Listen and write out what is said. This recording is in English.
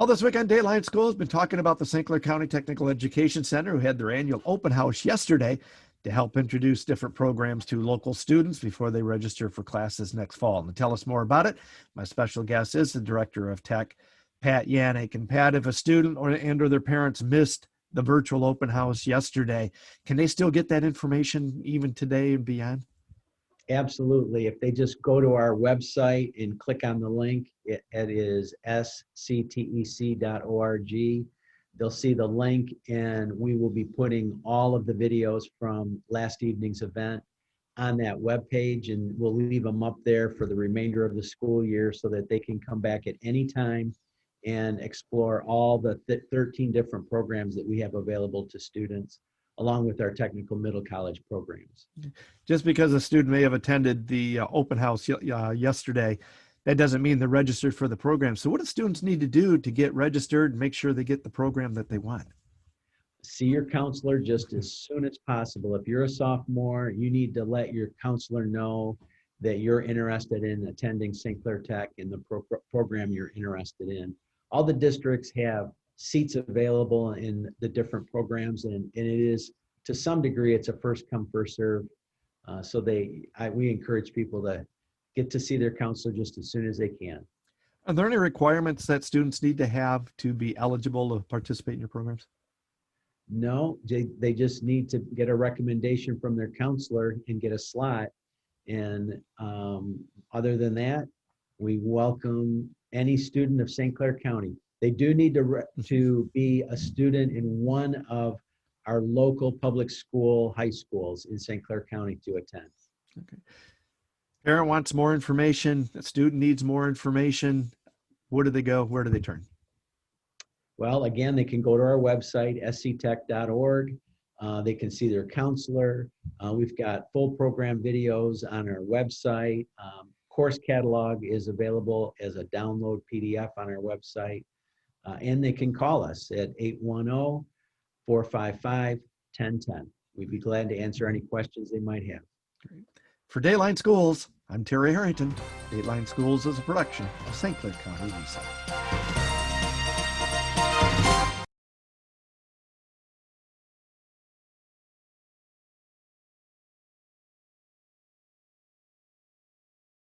All this week on Dateline Schools, has been talking about the St. Clair County Technical Education Center, who had their annual open house yesterday to help introduce different programs to local students before they register for classes next fall. And to tell us more about it, my special guest is the Director of Tech, Pat Yanik. And Pat, if a student or their parents missed the virtual open house yesterday, can they still get that information even today and beyond? Absolutely. If they just go to our website and click on the link, it is SCTEC.org. They'll see the link, and we will be putting all of the videos from last evening's event on that webpage, and we'll leave them up there for the remainder of the school year so that they can come back at any time and explore all the 13 different programs that we have available to students, along with our technical middle college programs. Just because a student may have attended the open house yesterday, that doesn't mean they're registered for the program. So what do students need to do to get registered and make sure they get the program that they want? See your counselor just as soon as possible. If you're a sophomore, you need to let your counselor know that you're interested in attending St. Clair Tech and the program you're interested in. All the districts have seats available in the different programs, and it is, to some degree, it's a first come, first serve. So we encourage people to get to see their counselor just as soon as they can. Are there any requirements that students need to have to be eligible to participate in your programs? No, they just need to get a recommendation from their counselor and get a slot. And other than that, we welcome any student of St. Clair County. They do need to be a student in one of our local public school high schools in St. Clair County to attend. Okay. Parent wants more information. A student needs more information. Where do they go? Where do they turn? Well, again, they can go to our website, sctech.org. They can see their counselor. We've got full program videos on our website. Course catalog is available as a download PDF on our website. And they can call us at 810-455-1010. We'd be glad to answer any questions they might have. Great. For Dateline Schools, I'm Terry Harrington. Dateline Schools is a production of St. Clair County Research.